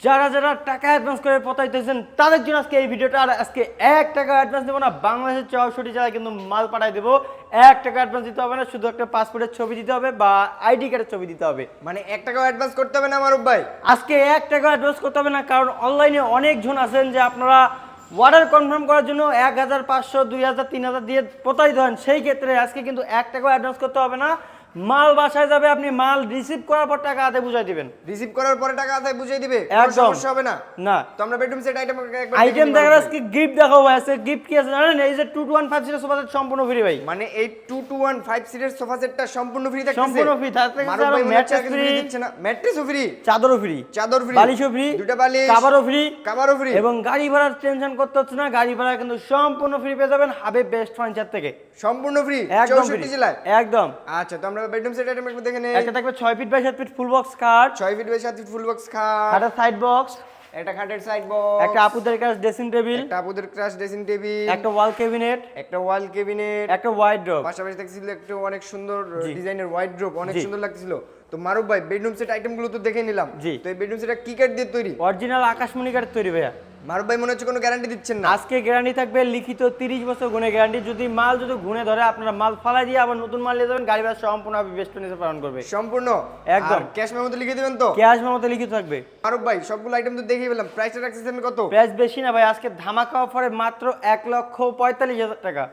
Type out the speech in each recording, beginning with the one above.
যারা যারা টাকা অ্যাডভান্স করে পতাইতেছেন তাদের জন্য আজকে এই ভিডিওটা। আর আজকে 1 টাকা অ্যাডভান্স দেবো না, বাংলাদেশের 64 জেলায় কিন্তু মাল পাঠাই দেবো। 1 টাকা অ্যাডভান্স দিতে হবে না, শুধু একটা পাসপোর্টের ছবি দিতে হবে বা আইডি কার্ডের ছবি দিতে হবে। মানে 1 টাকাও অ্যাডভান্স করতে হবে না মারুফ ভাই? আজকে 1 টাকা অ্যাডভান্স করতে হবে না, কারণ অনলাইনে অনেকজন আছেন যে আপনারা অর্ডার কনফার্ম করার জন্য 1500, 2000, 3000 দিয়ে প্রতারিত হন। সেই ক্ষেত্রে আজকে কিন্তু 1 টাকাও অ্যাডভান্স করতে হবে না, মাল বাসায় যাবে, আপনি মাল রিসিভ করার পর টাকা হাতে বুঝাই দিবেন। রিসিভ করার পরে টাকা আদায় বুঝিয়ে দিবে, কোনো একদম সমস্যা হবে না। না। তো আমরা বেডরুম সেট আইটেম আইটেম দেখার আজকে গিফট দেখাবো। আজকে গিফট কি আছে জানেন? এই যে 2215 সিরিজ সোফা সেট সম্পূর্ণ ফ্রি ভাই। মানে এই 2215 সিটের সোফা সেটটা সম্পূর্ণ ফ্রি থাকছে। সম্পূর্ণ ফ্রি থাকছে। মারুফ ভাই ম্যাট্রেস ফ্রি দিচ্ছে না, ম্যাট্রেসও ফ্রি, চাদরও ফ্রি, চাদর ফ্রি, বালিশও ফ্রি, দুটো বালিশ, কভারও ফ্রি, কভারও ফ্রি, এবং গাড়ি ভাড়ার টেনশন করতে হচ্ছে না। গাড়ি ভাড়া কিন্তু সম্পূর্ণ ফ্রি পেয়ে যাবেন হাবিব বেস্ট ফার্নিচার থেকে। সম্পূর্ণ ফ্রি একদম 64 জেলায় একদম। আচ্ছা, তো আমরা বেডরুম সেট আইটেম একটু দেখে নেই। একটা থাকবে 6 feet by 7 feet full box খাট, 6 feet by 7 feet full box খাট, খাটের সাইড বক্স, একটা খাটের সাইড বক্স, একটা আপুদের কাছে ড্রেসিং টেবিল, একটা আপুদের ক্রাশ ড্রেসিং টেবিল, একটা ওয়াল ক্যাবিনেট, একটা ওয়াল ক্যাবিনেট, একটা ওয়াইড্রোব। পাশাপাশি দেখছিল একটা অনেক সুন্দর জি। ডিজাইনের ওয়াইড্রোব, অনেক জি। সুন্দর লাগছিল। তো মারুফ ভাই বেডরুম সেট আইটেমগুলো তো দেখে নিলাম। জি। তো এই বেডরুম সেটটা কি কাঠ দিয়ে তৈরি? অরিজিনাল আকাশমণি কাঠের তৈরি ভাইয়া। মারুফ ভাই মনে হচ্ছে কোনো গ্যারান্টি দিচ্ছেন না। আজকে গ্যারান্টি থাকবে লিখিত 30 বছর গুণে গ্যারান্টি। যদি মাল গুণে ধরে আপনারা মাল ফালাই দিয়ে আবার নতুন মাল নিয়ে যাবেন, গাড়ি ভাড়া সম্পূর্ণ বেস্ট ফার্নিচার পালন করবে। সম্পূর্ণ একদম। ক্যাশ মেমোতে লিখে দিবেন তো? ক্যাশ মেমোতে লিখিত থাকবে। মারুফ ভাই সবগুলো আইটেম তো দেখেই পেলাম, প্রাইসটা রাখছেন কত? প্রাইস বেশি না ভাই, আজকে ধামাকা অফারে মাত্র 1,45,000 টাকা।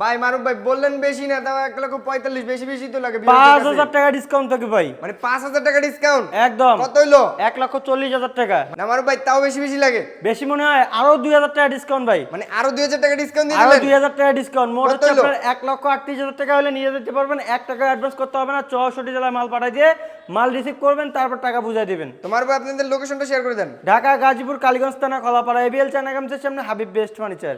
ভাই মারুফ ভাই বললেন বেশি না, তাও 1,45,000 বেশি বেশি তো লাগে। 5,000 টাকা ডিসকাউন্ট থাকবে ভাই। মানে 5,000 টাকা ডিসকাউন্ট? একদম। কত হইলো? 1,40,000 টাকা। না মারুফ ভাই তাও বেশি বেশি লাগে। বেশি মনে হয়, আরো 2,000 টাকা ডিসকাউন্ট ভাই। মানে আরো 2,000 টাকা ডিসকাউন্ট দিয়ে আরো দিলেন? 2,000 টাকা ডিসকাউন্ট। মোট কত হচ্ছে হলো? আপনার 1,38,000 টাকা হলে নিয়ে যেতে পারবেন। 1 টাকা অ্যাডভান্স করতে হবে না, 64 জেলায় মাল পাঠাই দিয়ে মাল রিসিভ করবেন, তারপর টাকা বুঝাই দিবেন। তো মারুফ ভাই আপনাদের লোকেশনটা শেয়ার করে দেন। ঢাকা, গাজীপুর, কালীগঞ্জ থানা, কলাপাড়া, এবিএল চায়না গামসের সামনে হাবিব বেস্ট ফার্নিচার।